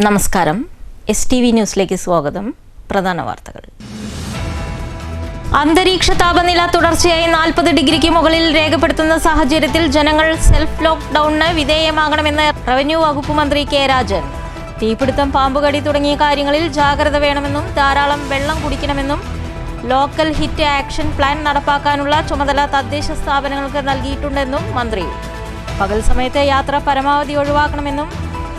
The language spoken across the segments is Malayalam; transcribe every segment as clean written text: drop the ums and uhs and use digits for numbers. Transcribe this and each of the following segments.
നമസ്കാരം. STV ന്യൂസിലേക്ക് സ്വാഗതം. പ്രധാന വാർത്തകൾ. അന്തരീക്ഷ താപനില തുടർച്ചയായി 40 ഡിഗ്രിക്ക് മുകളിൽ രേഖപ്പെടുത്തുന്ന സാഹചര്യത്തിൽ ജനങ്ങൾ സെൽഫ് ലോക്ക്ഡൌണിന് വിധേയമാകണമെന്ന് റവന്യൂ വകുപ്പ് മന്ത്രി കെ രാജൻ. തീപിടുത്തം, പാമ്പുകടി തുടങ്ങിയ കാര്യങ്ങളിൽ ജാഗ്രത വേണമെന്നും ധാരാളം വെള്ളം കുടിക്കണമെന്നും ലോക്കൽ ഹിറ്റ് ആക്ഷൻ പ്ലാൻ നടപ്പാക്കാനുള്ള ചുമതല തദ്ദേശ സ്ഥാപനങ്ങൾക്ക് നൽകിയിട്ടുണ്ടെന്നും മന്ത്രി. പകൽ സമയത്ത് യാത്ര പരമാവധി ഒഴിവാക്കണമെന്നും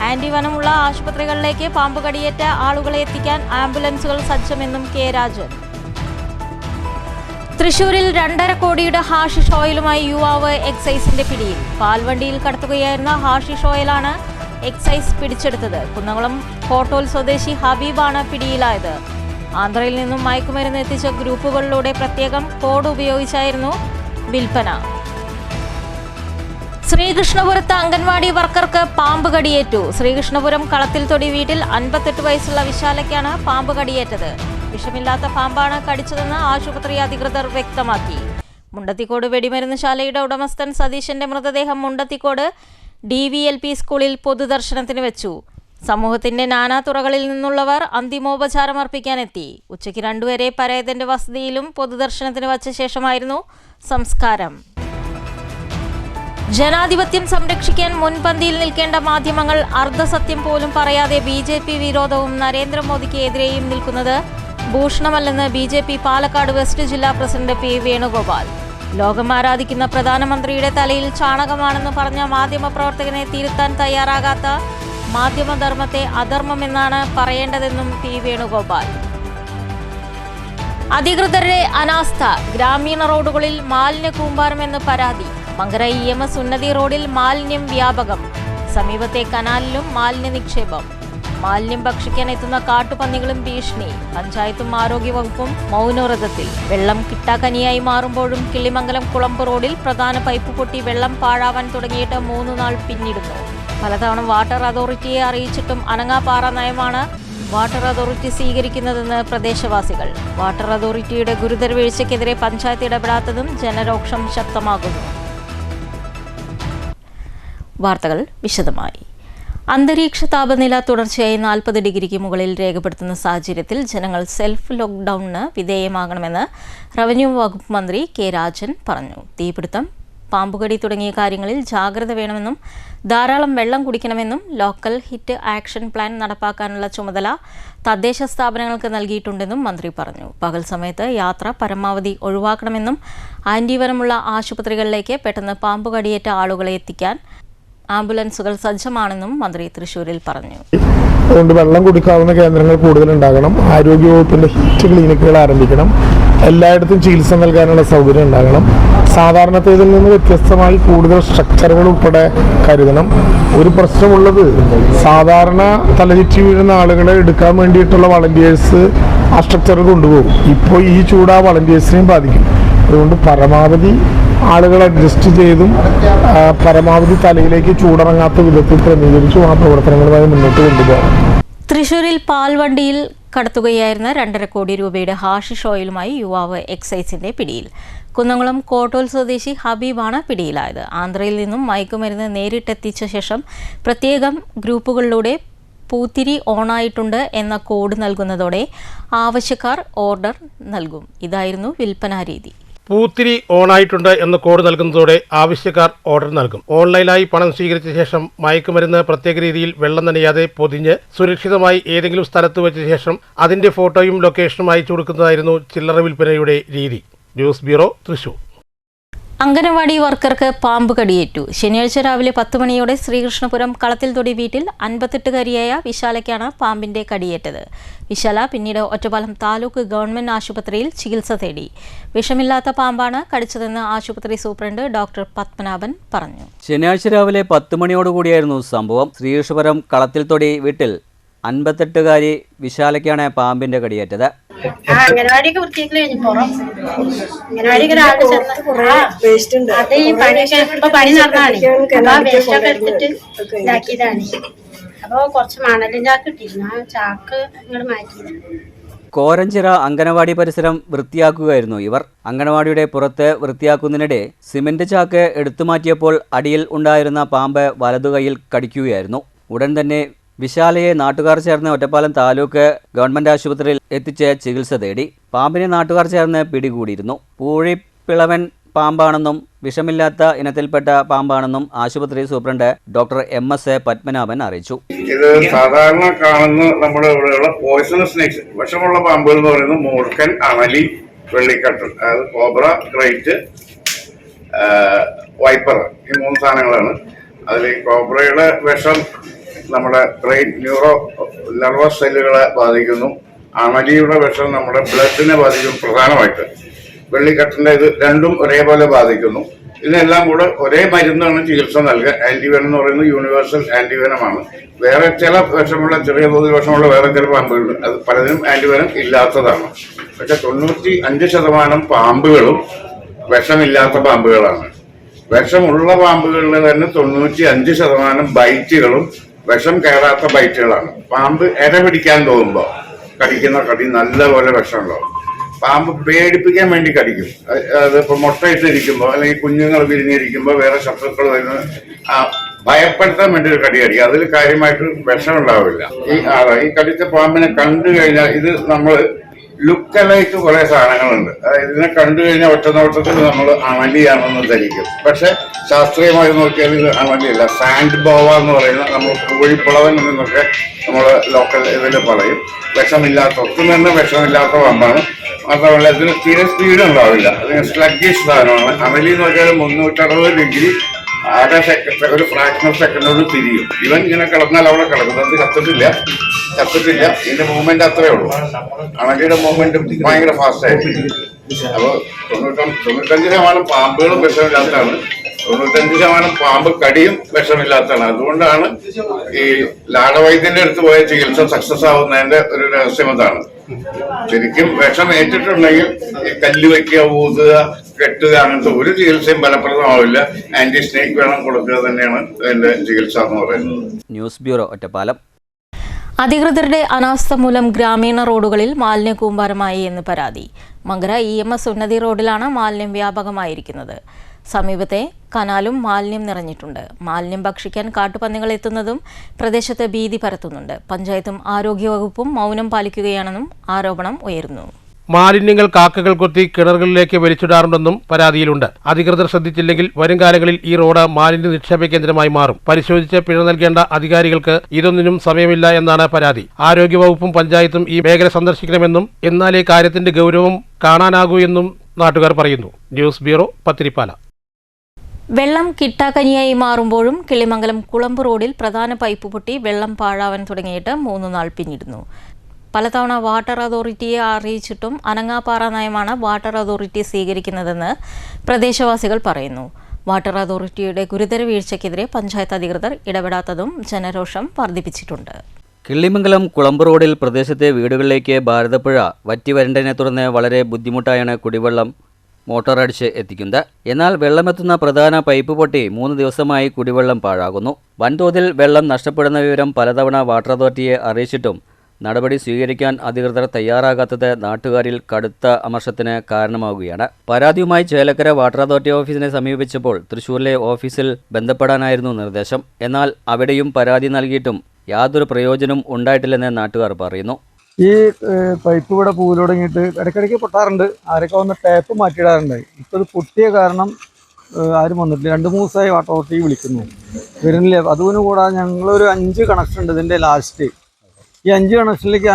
ആന്റിവനമുള്ള ആശുപത്രികളിലേക്ക് പാമ്പുകടിയേറ്റ ആളുകളെ എത്തിക്കാൻ ആംബുലൻസുകൾ സജ്ജമെന്നും കെ രാജൻ. തൃശൂരിൽ 2.5 കോടിയുടെ ഹാഷിഷ് ഓയിലുമായി യുവാവ് എക്സൈസിന്റെ പിടിയിൽ. പാൽവണ്ടിയിൽ കടത്തുകയായിരുന്ന ഹാഷിഷ് ഓയിലാണ് എക്സൈസ് പിടിച്ചെടുത്തത്. കുന്നംകുളം കോട്ടോൽ സ്വദേശി ഹബീബാണ് പിടിയിലായത്. ആന്ധ്രയിൽ നിന്നും മയക്കുമരുന്ന് എത്തിച്ച ഗ്രൂപ്പുകളിലൂടെ പ്രത്യേകം കോഡ് ഉപയോഗിച്ചായിരുന്നു വിൽപ്പന. ശ്രീകൃഷ്ണപുരത്ത് അംഗൻവാടി വർക്കർക്ക് പാമ്പ് കടിയേറ്റു. ശ്രീകൃഷ്ണപുരം കളത്തിൽ തൊടി വീട്ടിൽ 58 വയസ്സുള്ള വിശാലയ്ക്കാണ് പാമ്പ് കടിയേറ്റത്. വിഷമില്ലാത്ത പാമ്പാണ് കടിച്ചതെന്ന് ആശുപത്രി അധികൃതർ വ്യക്തമാക്കി. മുണ്ടത്തിക്കോട് വെടിമരുന്ന് ശാലയുടെ ഉടമസ്ഥൻ സതീശന്റെ മൃതദേഹം മുണ്ടത്തിക്കോട് DVLP സ്കൂളിൽ പൊതുദർശനത്തിന് വെച്ചു. സമൂഹത്തിന്റെ നാനാതുറകളിൽ നിന്നുള്ളവർ അന്തിമോപചാരം അർപ്പിക്കാനെത്തി. ഉച്ചയ്ക്ക് 2 വരെ പരേതന്റെ വസതിയിലും പൊതുദർശനത്തിന് വച്ച ശേഷമായിരുന്നു സംസ്കാരം. ജനാധിപത്യം സംരക്ഷിക്കാൻ മുൻപന്തിയിൽ നിൽക്കേണ്ട മാധ്യമങ്ങൾ അർദ്ധസത്യം പോലും പറയാതെ BJP വിരോധവും നരേന്ദ്രമോദിക്ക് എതിരെയും നിൽക്കുന്നത് ഭൂഷണമല്ലെന്ന് BJP പാലക്കാട് വെസ്റ്റ് ജില്ലാ പ്രസിഡന്റ് P. വേണുഗോപാൽ. ലോകം ആരാധിക്കുന്ന പ്രധാനമന്ത്രിയുടെ തലയിൽ ചാണകമാണെന്ന് പറഞ്ഞ മാധ്യമപ്രവർത്തകനെ തിരുത്താൻ തയ്യാറാകാത്ത മാധ്യമധർമ്മത്തെ അധർമ്മമെന്നാണ് പറയേണ്ടതെന്നും P. വേണുഗോപാൽ. അധികൃതരുടെ അനാസ്ഥ. ഗ്രാമീണ റോഡുകളിൽ മാലിന്യ കൂമ്പാരമെന്ന് പരാതി. മങ്കര EMS ഉന്നതി റോഡിൽ മാലിന്യം വ്യാപകം. സമീപത്തെ കനാലിലും മാലിന്യ നിക്ഷേപം. മാലിന്യം ഭക്ഷിക്കാൻ എത്തുന്ന കാട്ടുപന്നികളും ഭീഷണി. പഞ്ചായത്തും ആരോഗ്യവകുപ്പും മൗനവ്രതത്തിൽ. വെള്ളം കിട്ടാക്കനിയായി മാറുമ്പോഴും കിള്ളിമംഗലം കുളമ്പ് റോഡിൽ പ്രധാന പൈപ്പ് പൊട്ടി വെള്ളം പാഴാവാൻ തുടങ്ങിയിട്ട് 3 നാൾ പിന്നിടുന്നു. പലതവണ വാട്ടർ അതോറിറ്റിയെ അറിയിച്ചിട്ടും അനങ്ങാപ്പാറ നയമാണ് വാട്ടർ അതോറിറ്റി സ്വീകരിക്കുന്നതെന്ന് പ്രദേശവാസികൾ. വാട്ടർ അതോറിറ്റിയുടെ ഗുരുതര വീഴ്ചയ്ക്കെതിരെ പഞ്ചായത്ത് ഇടപെടാത്തതും ജനരോക്ഷം ശക്തമാകുന്നു. വാർത്തകൾ വിശദമായി. അന്തരീക്ഷ താപനില തുടർച്ചയായി 40 ഡിഗ്രിക്ക് മുകളിൽ രേഖപ്പെടുത്തുന്ന സാഹചര്യത്തിൽ ജനങ്ങൾ സെൽഫ് ലോക്ക്ഡൌണിന് വിധേയമാകണമെന്ന് റവന്യൂ വകുപ്പ് മന്ത്രി കെ രാജൻ പറഞ്ഞു. തീപിടുത്തം, പാമ്പുകടി തുടങ്ങിയ കാര്യങ്ങളിൽ ജാഗ്രത വേണമെന്നും ധാരാളം വെള്ളം കുടിക്കണമെന്നും ലോക്കൽ ഹിറ്റ് ആക്ഷൻ പ്ലാൻ നടപ്പാക്കാനുള്ള ചുമതല തദ്ദേശ സ്ഥാപനങ്ങൾക്ക് നൽകിയിട്ടുണ്ടെന്നും മന്ത്രി പറഞ്ഞു. പകൽ സമയത്ത് യാത്ര പരമാവധി ഒഴിവാക്കണമെന്നും ആന്റിവനമുള്ള ആശുപത്രികളിലേക്ക് പെട്ടെന്ന് പാമ്പുകടിയേറ്റ ആളുകളെ എത്തിക്കാൻ ആംബുലൻസുകൾ സജ്ജമാണെന്നും മന്ത്രി തൃശൂരിൽ പറഞ്ഞു. അതുകൊണ്ട് വെള്ളം കുടിക്കാവുന്ന കേന്ദ്രങ്ങൾ കൂടുതലുണ്ടാകണം. ആരോഗ്യവകുപ്പിന്റെ ഹിറ്റ് ക്ലിനിക്കുകൾ ആരംഭിക്കണം. എല്ലായിടത്തും ചികിത്സ നൽകാനുള്ള സൗകര്യം ഉണ്ടാകണം. സാധാരണത്തേതിൽ നിന്ന് വ്യത്യസ്തമായി കൂടുതൽ സ്ട്രക്ചറുകൾ ഉൾപ്പെടെ കരുതണം. ഒരു പ്രശ്നമുള്ളത്, സാധാരണ തലചുറ്റി വീഴുന്ന ആളുകളെ എടുക്കാൻ വേണ്ടിയിട്ടുള്ള വളണ്ടിയേഴ്സ് ആ സ്ട്രക്ചർ കൊണ്ടുപോകും. ഇപ്പോൾ ഈ ചൂട് ആ വളണ്ടിയേഴ്സിനെയും ബാധിക്കും. അതുകൊണ്ട് പരമാവധി ആളുകൾ അഡ്ജസ്റ്റ് ചെയ്തും പരമാവധി തലയിലേക്ക് ചൂടിറങ്ങാത്ത വിധത്തിൽ ക്രമീകരിച്ചും ആ പ്രവർത്തനങ്ങളുമായി മുന്നോട്ട് കൊണ്ടുപോകണം. തൃശൂരിൽ പാൽവണ്ടിയിൽ കടത്തുകയായിരുന്ന 2.5 കോടി രൂപയുടെ ഹാഷിഷ് ഓയിലുമായി യുവാവ് എക്സൈസിന്റെ പിടിയിൽ. കുന്നംകുളം കോട്ടോൽ സ്വദേശി ഹബീബാണ് പിടിയിലായത്. ആന്ധ്രയിൽ നിന്നും മയക്കുമരുന്ന് നേരിട്ടെത്തിച്ച ശേഷം പ്രത്യേകം ഗ്രൂപ്പുകളിലൂടെ പൂത്തിരി ഓണായിട്ടുണ്ട് എന്ന കോഡ് നൽകുന്നതോടെ ആവശ്യക്കാർ ഓർഡർ നൽകും. ഇതായിരുന്നു വിൽപ്പനാ രീതി. പൂത്തിരി ഓണായിട്ടുണ്ട് എന്ന് കോഡ് നൽകുന്നതോടെ ആവശ്യക്കാർ ഓർഡർ നൽകും. ഓൺലൈനായി പണം സ്വീകരിച്ച ശേഷം മയക്കുമരുന്ന് പ്രത്യേക രീതിയിൽ വെള്ളം നനയാതെ പൊതിഞ്ഞ് സുരക്ഷിതമായി ഏതെങ്കിലും സ്ഥലത്ത് വെച്ച ശേഷം അതിന്റെ ഫോട്ടോയും ലൊക്കേഷനും അയച്ചു കൊടുക്കുന്നതായിരുന്നു ചില്ലറ വിൽപ്പനയുടെ രീതി. News bureau, Thrissur. അംഗനവാടി വർക്കർക്ക് പാമ്പ് കടിയേറ്റു. ശനിയാഴ്ച രാവിലെ 10 മണിയോടെ ശ്രീകൃഷ്ണപുരം കളത്തിൽ തൊടി വീട്ടിൽ 58-കാരിയായ വിശാലയ്ക്കാണ് പാമ്പിന്റെ കടിയേറ്റത്. വിശാല പിന്നീട് ഒറ്റപ്പാലം താലൂക്ക് ഗവൺമെന്റ് ആശുപത്രിയിൽ ചികിത്സ തേടി. വിഷമില്ലാത്ത പാമ്പാണ് കടിച്ചതെന്ന് ആശുപത്രി സൂപ്രണ്ട് ഡോക്ടർ പത്മനാഭൻ പറഞ്ഞു. ശനിയാഴ്ച രാവിലെ 10 മണിയോടുകൂടിയായിരുന്നു സംഭവം. ശ്രീകൃഷ്ണപുരം കളത്തിൽ തൊടി വീട്ടിൽ 58-കാരി വിശാലയ്ക്കാണ് പാമ്പിന്റെ കടിയേറ്റത്. അംഗനവാടിയൊക്കെ വൃത്തിയാക്കല് കഴിഞ്ഞപ്പോ അംഗനവാടിയൊക്കെ രാവിലെ അത് ഈ പണിയൊക്കെ ഇപ്പൊ പണി നടന്നാണ്. അപ്പൊ ആ വേസ്റ്റൊക്കെ എടുത്തിട്ട് ഇതാക്കിയതാണ്. അപ്പൊ കുറച്ച് മണലും ചാക്ക് ഇട്ടിരുന്നു. ആ ചാക്ക് ഇങ്ങോട്ട് മാറ്റിയതാണ്. കോരഞ്ചിറ അംഗനവാടി പരിസരം വൃത്തിയാക്കുകയായിരുന്നു ഇവർ. അംഗനവാടിയുടെ പുറത്ത് വൃത്തിയാക്കുന്നതിനിടെ സിമന്റ് ചാക്ക് എടുത്തുമാറ്റിയപ്പോൾ അടിയിൽ ഉണ്ടായിരുന്ന പാമ്പ് വലതുകൈയിൽ കടിക്കുകയായിരുന്നു. ഉടൻ തന്നെ വിശാലയെ നാട്ടുകാർ ചേർന്ന് ഒറ്റപ്പാലം താലൂക്ക് ഗവൺമെന്റ് ആശുപത്രിയിൽ എത്തിച്ച് ചികിത്സ തേടി. പാമ്പിനെ നാട്ടുകാർ ചേർന്ന് പിടികൂടിയിരുന്നു. പൂഴിപ്പിളവൻ പാമ്പാണെന്നും വിഷമില്ലാത്ത ഇനത്തിൽപ്പെട്ട പാമ്പാണെന്നും ആശുപത്രി സൂപ്രണ്ട് ഡോക്ടർ MS പത്മനാഭൻ അറിയിച്ചു. ഇത് സാധാരണ കാണുന്ന നമ്മുടെ ഇവിടെയുള്ള പോയിസണസ് സ്നേക്സ്, വിഷമുള്ള പാമ്പുകൾ എന്ന് പറയുന്നത് മൂർഖൻ, അണലി, വെള്ളിക്കട്ടൻ, അതായത് കോബ്ര, ക്രൈറ്റ്, വൈപ്പർ, ഈ 3 സാധനങ്ങളാണ്. അതിൽ ഈ കോബ്രയുടെ വിഷം നമ്മുടെ ബ്രെയിൻ നെർവസ് സെല്ലുകളെ ബാധിക്കുന്നു. അണലിയുടെ വിഷം നമ്മുടെ ബ്ലഡിനെ ബാധിക്കും പ്രധാനമായിട്ട്. വെള്ളിക്കട്ടൻ്റെ ഇത് രണ്ടും ഒരേപോലെ ബാധിക്കുന്നു. ഇതിനെല്ലാം കൂടെ ഒരേ മരുന്നാണ് ചികിത്സ നൽകുക. ആന്റിവെനം എന്ന് പറയുന്നത് യൂണിവേഴ്സൽ ആന്റിവെനമാണ്. വേറെ ചില വിഷമുള്ള ചെറിയ തോതിൽ വിഷമുള്ള വേറെ ചില പാമ്പുകളുണ്ട്, അത് പലതിനും ആന്റിവെനം ഇല്ലാത്തതാണ്. പക്ഷെ 95% പാമ്പുകളും വിഷമില്ലാത്ത പാമ്പുകളാണ്. വിഷമുള്ള പാമ്പുകളിൽ തന്നെ 95% ബൈറ്റുകളും വിഷം കയറാത്ത ബൈറ്റുകളാണ്. പാമ്പ് ഇര പിടിക്കാൻ തോന്നുമ്പോൾ കടിക്കുന്ന കടി നല്ലപോലെ വിഷമുണ്ടാവും. പാമ്പ് പേടിപ്പിക്കാൻ വേണ്ടി കടിക്കും. അതിപ്പോൾ മുട്ടയിട്ടിരിക്കുമ്പോൾ അല്ലെങ്കിൽ കുഞ്ഞുങ്ങൾ വിരിഞ്ഞിരിക്കുമ്പോൾ വേറെ ശത്രുക്കൾ വരുന്ന ഭയപ്പെടുത്താൻ വേണ്ടി ഒരു കടി കടിക്കും. അതിൽ കാര്യമായിട്ട് വിഷമുണ്ടാവില്ല. ഈ കടിച്ച പാമ്പിനെ കണ്ടു കഴിഞ്ഞാൽ ഇത് നമ്മൾ ലുക്കലൈക്ക് കുറെ സാധനങ്ങളുണ്ട്. ഇതിനെ കണ്ടു കഴിഞ്ഞാൽ ഒറ്റ നോട്ടത്തിൽ നമ്മൾ അണലിയാണെന്ന് ധരിക്കും. പക്ഷെ ശാസ്ത്രീയമായി നോക്കിയാൽ ഇത് അണലിയല്ല, സാൻഡ് ബോവ എന്ന് പറയുന്ന നമ്മൾ പൂഴിപ്പുളവൻ എന്നൊക്കെ നമ്മൾ ലോക്കൽ ഇതിൽ പറയും. ഒട്ടും തന്നെ വിഷമില്ലാത്ത പാമ്പാണ്. മാത്രമല്ല ഇതിന് തീരെ സ്പീഡ് ഉണ്ടാവില്ല. അതിന് സ്ലഗ്ഗിഷ് സാധനമാണ്. അണലി എന്ന് വെച്ചാൽ 360 ഡിഗ്രി ഒരു ഫ്രാക്ഷൻ ഓഫ് സെക്കൻഡോട് തിരിയും. ഇവൻ ഇങ്ങനെ കിടന്നാൽ അവിടെ കിടക്കും. അത് കത്തിട്ടില്ല. ഇതിന്റെ മൂവ്മെന്റ് അത്രേ ഉള്ളൂ. അണലിയുടെ മൂവ്മെന്റ് ഭയങ്കര ഫാസ്റ്റ് ആയിരിക്കും. അപ്പോൾ 95% പാമ്പുകളും വിഷമില്ലാത്തതാണ്, 95% പാമ്പ് കടിയും വിഷമില്ലാത്തതാണ്. അതുകൊണ്ടാണ് ഈ ലാടവൈദ്യന്റെ അടുത്ത് പോയ ചികിത്സ സക്സസ് ആവുന്നതിന്റെ ഒരു രഹസ്യം അതാണ്. ശരിക്കും വിഷം ഏറ്റിട്ടുണ്ടെങ്കിൽ കല്ല് വയ്ക്കുക, ഊതുക, കെട്ടുക, അങ്ങനത്തെ ഒരു ചികിത്സയും ഫലപ്രദമാവില്ല. ആന്റി സ്നേക്ക് വേണം കൊടുക്കുക തന്നെയാണ് ഇതിന്റെ ചികിത്സ എന്ന് പറയുന്നത്. News bureau, Ottapalam. അധികൃതരുടെ അനാസ്ഥ മൂലം ഗ്രാമീണ റോഡുകളിൽ മാലിന്യ കൂമ്പാരമായി എന്ന് പരാതി. മങ്കര EMS ഉന്നതി റോഡിലാണ് മാലിന്യം വ്യാപകമായിരിക്കുന്നത്. സമീപത്തെ കനാലും മാലിന്യം നിറഞ്ഞിട്ടുണ്ട്. മാലിന്യം ഭക്ഷിക്കാൻ കാട്ടുപന്നികൾ എത്തുന്നതും പ്രദേശത്ത് ഭീതി പരത്തുന്നുണ്ട്. പഞ്ചായത്തും ആരോഗ്യവകുപ്പും മൗനം പാലിക്കുകയാണെന്നും ആരോപണം ഉയരുന്നു. മാലിന്യങ്ങൾ കാക്കകൾ കൊത്തി കിണറുകളിലേക്ക് വലിച്ചിടാറുണ്ടെന്നും പരാതിയിലുണ്ട്. അധികൃതർ ശ്രദ്ധിച്ചില്ലെങ്കിൽ വരും കാലങ്ങളിൽ ഈ റോഡ് മാലിന്യ നിക്ഷേപ കേന്ദ്രമായി മാറും. പരിശോധിച്ച് പിഴ നൽകേണ്ട അധികാരികൾക്ക് ഇതൊന്നിനും സമയമില്ല എന്നാണ് പരാതി. ആരോഗ്യവകുപ്പും പഞ്ചായത്തും ഈ മേഖല സന്ദർശിക്കണമെന്നും എന്നാലേ കാര്യത്തിന്റെ ഗൗരവം കാണാനാകൂ എന്നും നാട്ടുകാർ പറയുന്നു. News bureau, Pathirippala. വെള്ളം കിട്ടാക്കനിയായി മാറുമ്പോഴും കിളിമംഗലം കുളമ്പ് റോഡിൽ പ്രധാന പൈപ്പ് പൊട്ടി വെള്ളം പാഴാവാൻ തുടങ്ങിയിട്ട് 3 നാൾ പിന്നിടുന്നു. പലതവണ വാട്ടർ അതോറിറ്റിയെ അറിയിച്ചിട്ടും അനങ്ങാപ്പാറ നയമാണ് വാട്ടർ അതോറിറ്റി സ്വീകരിക്കുന്നതെന്ന് പ്രദേശവാസികൾ പറയുന്നു. വാട്ടർ അതോറിറ്റിയുടെ ഗുരുതര വീഴ്ചയ്ക്കെതിരെ പഞ്ചായത്ത് അധികൃതർ ഇടപെടാത്തതും ജനരോഷം വർദ്ധിപ്പിച്ചിട്ടുണ്ട്. കിള്ളിമംഗലം കുളമ്പ് റോഡിൽ പ്രദേശത്തെ വീടുകളിലേക്ക് ഭാരതപ്പുഴ വറ്റി വരണ്ടതിനെ തുടർന്ന് വളരെ ബുദ്ധിമുട്ടായാണ് കുടിവെള്ളം മോട്ടോറടിച്ച് എത്തിക്കുന്നത്. എന്നാൽ വെള്ളമെത്തുന്ന പ്രധാന പൈപ്പ് പൊട്ടി 3 ദിവസമായി കുടിവെള്ളം പാഴാകുന്നു. വൻതോതിൽ വെള്ളം നഷ്ടപ്പെടുന്ന വിവരം പലതവണ വാട്ടർ അതോറിറ്റിയെ അറിയിച്ചിട്ടും നടപടി സ്വീകരിക്കാൻ അധികൃതർ തയ്യാറാകാത്തത് നാട്ടുകാരിൽ കടുത്ത അമർഷത്തിന് കാരണമാവുകയാണ്. പരാതിയുമായി ചേലക്കര വാട്ടർ അതോറിറ്റി ഓഫീസിനെ സമീപിച്ചപ്പോൾ തൃശൂരിലെ ഓഫീസിൽ ബന്ധപ്പെടാനായിരുന്നു നിർദ്ദേശം. എന്നാൽ അവിടെയും പരാതി നൽകിയിട്ടും യാതൊരു പ്രയോജനവും ഉണ്ടായിട്ടില്ലെന്ന് നാട്ടുകാർ പറയുന്നു. ഈ പൈപ്പ് ഇവിടെ പൂല് തുടങ്ങിയിട്ട് ഇടയ്ക്കിടയ്ക്ക് പൊട്ടാറുണ്ട്. ആരൊക്കെ വന്ന് ടാപ്പ് മാറ്റിയിടാറുണ്ട്. ഇപ്പോൾ ഇത് പൊട്ടിയ കാരണം ആരും വന്നിട്ടില്ല. 2-3 ദിവസമായി വാട്ടർ അതോറിറ്റി വിളിക്കുന്നു, വരുന്നില്ല. അതുകൊണ്ട് കൂടാതെ ഞങ്ങളൊരു 5 കണക്ഷൻ ഉണ്ട് ഇതിൻ്റെ ലാസ്റ്റ്. ഈ 5 കണക്ഷനിലേക്ക്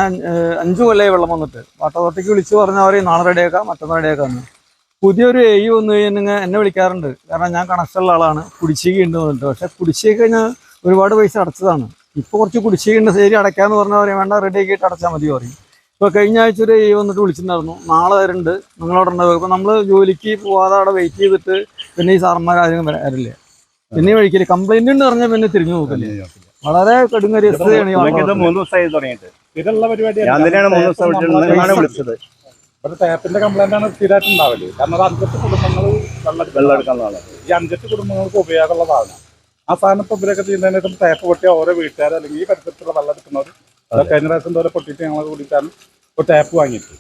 5 കൊല്ലമായി വെള്ളം വന്നിട്ട് വാട്ടർ അതോറിറ്റിക്ക് വിളിച്ച് പറഞ്ഞാൽ അവർ നാളെ റെഡിയാക്കാം, മറ്റന്നാൾ റെഡിയാക്കാമെന്ന്. പുതിയൊരു AE വന്നു കഴിഞ്ഞാൽ എന്നെ വിളിക്കാറുണ്ട്. കാരണം ഞാൻ കണക്ഷനുള്ള ആളാണ്. കുടിശ്ശിക ഉണ്ട് വന്നിട്ട്. പക്ഷേ കുടിശ്ശിക ഞാൻ ഒരുപാട് പൈസ അടച്ചതാണ്. ഇപ്പോൾ കുറച്ച് കുടിശ്ശികയുണ്ട്, ശരി അടയ്ക്കാമെന്ന് പറഞ്ഞാൽ പറയും വേണ്ട, റെഡി ആക്കിയിട്ട് അടച്ചാൽ മതി പറയും. ഇപ്പോൾ കഴിഞ്ഞ ആഴ്ച ഒരു AE വന്നിട്ട് വിളിച്ചിട്ടുണ്ടായിരുന്നു, നാളെ വരുന്നുണ്ട്, നിങ്ങളവിടെ ഉണ്ടാവും. ഇപ്പോൾ നമ്മൾ ജോലിക്ക് പോകാതെ അവിടെ വെയിറ്റ് ചെയ്തിട്ട് പിന്നെ ഈ സാറന്മാർ ആരും വരില്ല. പിന്നെ വഴിക്കില്ല. കംപ്ലൈന്റ് ഉണ്ട് പറഞ്ഞാൽ പിന്നെ തിരിഞ്ഞു നോക്കില്ലേ. വളരെ കടുങ്ങരിയാണ്. ടാപ്പിന്റെ കംപ്ലൈന്റ് ആണ് സ്ഥിരമായിട്ട് ഉണ്ടാവില്ലേ. കാരണം അത് 5 കുടുംബങ്ങൾ വെള്ളം എടുക്കാനുള്ളതാണ്. ഈ 5 കുടുംബങ്ങൾക്ക് ഉപയോഗമുള്ള സാധനം. ആ സാധനം ഇപ്പോൾ ഇവരൊക്കെ ചെയ്യുന്നതിന് ടാപ്പ് പൊട്ടിയ ഓരോ വീട്ടുകാർ അല്ലെങ്കിൽ ഈ പരിസരത്തുള്ള വെള്ളം എടുക്കുന്നവർ കഴിഞ്ഞ പ്രാവശ്യം പോലെ പൊട്ടിയിട്ട് ഞങ്ങൾ കൂടിയിട്ടാണ് ഒരു ടാപ്പ് വാങ്ങിയിട്ട്.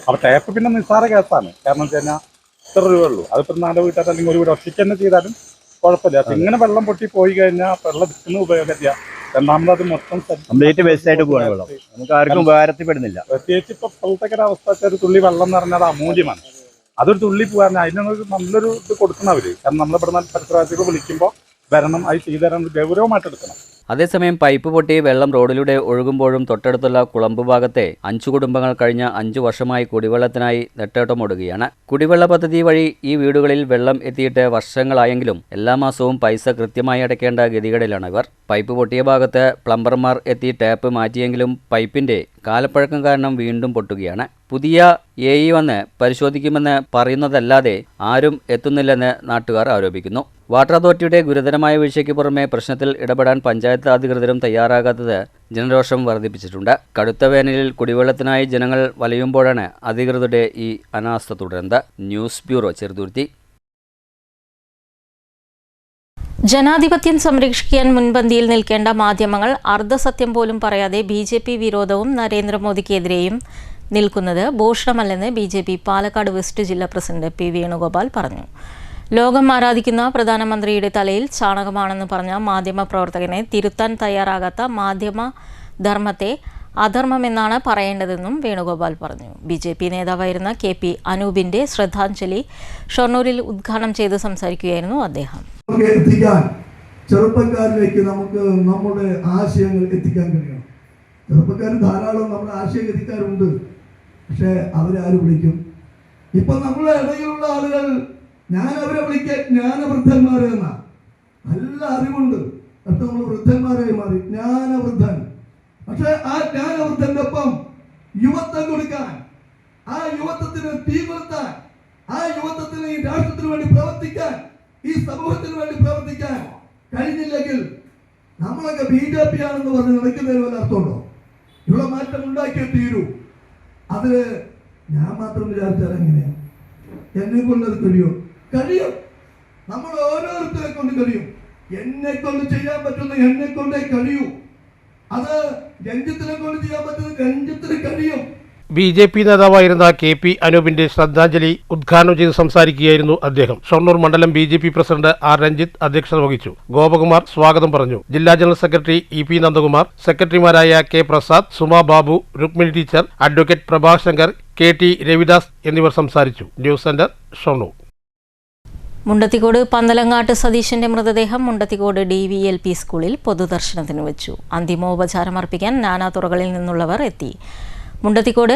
അപ്പോൾ ടാപ്പ് പിന്നെ നിസ്സാര കേസാണ്. കാരണം വെച്ച് കഴിഞ്ഞാൽ 100 രൂപ ഉള്ളൂ. അതിപ്പോൾ 4 വീട്ടുകാർ അല്ലെങ്കിൽ ഒരു വീട് ഒറ്റയ്ക്ക് തന്നെ ചെയ്താലും കുഴപ്പമില്ല. ഇങ്ങനെ വെള്ളം പൊട്ടി പോയി കഴിഞ്ഞാൽ വെള്ളം എടുക്കുന്ന ഉപയോഗമില്ല. രണ്ടാമത് അത് മൊത്തം കംപ്ലീറ്റ് വേസ്റ്റ് ആയിട്ട് പോവാണ് വെള്ളം. നമുക്ക് ആർക്കും ഉപകാരത്തിൽപ്പെടുന്നില്ല. പ്രത്യേകിച്ച് ഇപ്പൊ ഇപ്പോഴത്തെ ഒരു അവസ്ഥ ഒരു തുള്ളി വെള്ളം എന്ന് പറഞ്ഞാൽ അമൂല്യമാണ്. അതൊരു തുള്ളി പോകാൻ അതിനൊരു നല്ലൊരു ഇത് കൊടുക്കണം അവര്. കാരണം നമ്മളിവിടെ പരിസരവാസികൾ വിളിക്കുമ്പോൾ വരണം, അത് ചെയ്തു തരാൻ ഗൗരവമായിട്ടെടുക്കണം. അതേസമയം പൈപ്പ് പൊട്ടി വെള്ളം റോഡിലൂടെ ഒഴുകുമ്പോഴും തൊട്ടടുത്തുള്ള കുളമ്പ് ഭാഗത്തെ 5 കുടുംബങ്ങൾ കഴിഞ്ഞ 5 വർഷമായി കുടിവെള്ളത്തിനായി നെട്ടോട്ടമോടുകയാണ്. കുടിവെള്ള പദ്ധതി വഴി ഈ വീടുകളിൽ വെള്ളം എത്തിയിട്ട് വർഷങ്ങളായെങ്കിലും എല്ലാ മാസവും പൈസ കൃത്യമായി അടയ്ക്കേണ്ട ഗതികേടിലാണ് ഇവർ. പൈപ്പ് പൊട്ടിയ ഭാഗത്ത് പ്ലംബർമാർ എത്തി ടാപ്പ് മാറ്റിയെങ്കിലും പൈപ്പിന്റെ കാലപ്പഴക്കം കാരണം വീണ്ടും പൊട്ടുകയാണ്. പുതിയ AE വന്ന് പരിശോധിക്കുമെന്ന് പറയുന്നതല്ലാതെ ആരും എത്തുന്നില്ലെന്ന് നാട്ടുകാർ ആരോപിക്കുന്നു. വാട്ടർ അതോറിറ്റിയുടെ ഗുരുതരമായ വീഴ്ചയ്ക്ക് പുറമെ പ്രശ്നത്തിൽ ഇടപെടാൻ പഞ്ചായത്ത് അധികൃതരും തയ്യാറാകാത്തത് ജനരോഷം വർദ്ധിപ്പിച്ചിട്ടുണ്ട്. കടുത്ത വേനലിൽ കുടിവെള്ളത്തിനായി ജനങ്ങൾ വലയുമ്പോഴാണ് അധികൃതരുടെ ഈ അനാസ്ഥ തുടരുന്നത്. News bureau, Cheruthuruthy. ജനാധിപത്യം സംരക്ഷിക്കാൻ മുൻപന്തിയിൽ നിൽക്കേണ്ട മാധ്യമങ്ങൾ അർദ്ധസത്യം പോലും പറയാതെ BJP വിരോധവും നരേന്ദ്രമോദിക്കെതിരെയും നിൽക്കുന്നത് ഭൂഷണമല്ലെന്ന് BJP പാലക്കാട് വെസ്റ്റ് ജില്ലാ പ്രസിഡന്റ് P. വേണുഗോപാൽ പറഞ്ഞു. ലോകം ആരാധിക്കുന്ന പ്രധാനമന്ത്രിയുടെ തലയിൽ ചാണകമാണെന്ന് പറഞ്ഞ മാധ്യമപ്രവർത്തകനെ തിരുത്താൻ തയ്യാറാകാത്ത മാധ്യമധർമ്മത്തെ അധർമ്മമെന്നാണ് പറയേണ്ടതെന്നും വേണുഗോപാൽ പറഞ്ഞു. BJP നേതാവായിരുന്ന KP അനൂപിന്റെ ശ്രദ്ധാഞ്ജലി ഷൊർണൂരിൽ ഉദ്ഘാടനം ചെയ്ത് സംസാരിക്കുകയായിരുന്നു അദ്ദേഹം. ചെറുപ്പക്കാരിലേക്ക് നമുക്ക് നമ്മുടെ ആശയങ്ങൾ എത്തിക്കാൻ കഴിയണം. ചെറുപ്പക്കാർ ധാരാളം നമ്മുടെ ആശയം എത്തിക്കാറുണ്ട്. പക്ഷെ അവരാരും വിളിക്കും? ഇപ്പൊ നമ്മളെ ഇടയിലുള്ള ആളുകൾ ഞാൻ അവരെ വിളിക്കാൻ ജ്ഞാനവൃദ്ധന്മാരെ എന്ന നല്ല അറിവുണ്ട്. പക്ഷെ നമ്മൾ വൃദ്ധന്മാരായി മാറി, ജ്ഞാനവൃദ്ധൻ. പക്ഷെ ആ ജ്ഞാനവൃദ്ധന്റെ ഒപ്പം യുവത്വം കൊടുക്കാൻ, ആ യുവത്വത്തിന് തീ കൊളുത്താൻ, ആ യുവത്വത്തിന് ഈ രാഷ്ട്രത്തിന് വേണ്ടി പ്രവർത്തിക്കാൻ, ഈ സമൂഹത്തിന് വേണ്ടി പ്രവർത്തിക്കാൻ കഴിഞ്ഞില്ലെങ്കിൽ നമ്മളൊക്കെ BJP ആണെന്ന് പറഞ്ഞ് നടക്കുന്നതിന് വല്ല അർത്ഥമുണ്ടോ? ഇവിടെ മാറ്റം ഉണ്ടാക്കിയേ തീരൂ. അതില് ഞാൻ മാത്രം വിചാരിച്ചാൽ എങ്ങനെയാണ്? എന്നെ കൊണ്ടത് കഴിയും. നമ്മൾ ഓരോരുത്തരെ കൊണ്ട് കഴിയും. എന്നെ കൊണ്ട് ചെയ്യാൻ പറ്റുന്ന എന്നെ കൊണ്ടേ കഴിയൂ. അത് രഞ്ജിത്തിനെ കൊണ്ട് ചെയ്യാൻ പറ്റുന്ന രഞ്ജിത്തിന് കഴിയും. BJP നേതാവായിരുന്ന KP അനൂപിന്റെ ശ്രദ്ധാഞ്ജലി ഉദ്ഘാടനം ചെയ്ത് സംസാരിക്കുകയായിരുന്നു അദ്ദേഹം. ഷൊർണൂർ മണ്ഡലം BJP പ്രസിഡന്റ് R. രഞ്ജിത്ത് അധ്യക്ഷത വഹിച്ചു. ഗോപകുമാർ സ്വാഗതം പറഞ്ഞു. ജില്ലാ ജനറൽ സെക്രട്ടറി EP നന്ദകുമാർ, സെക്രട്ടറിമാരായ K. Prasad, Suma Babu, Rukmini teacher, advocate Prabhashankar, KT Ravidas എന്നിവർ സംസാരിച്ചു. News centre, Shoranur. മുണ്ടത്തിക്കോട് പന്തലങ്ങാട്ട് സതീശന്റെ മൃതദേഹം മുണ്ടത്തിക്കോട് DVLP സ്കൂളിൽ പൊതുദർശനത്തിന് വെച്ചു. അന്തിമോപചാരം അർപ്പിക്കാൻ നാനാതുറകളിൽ നിന്നുള്ളവർ എത്തി. മുണ്ടത്തിക്കോട്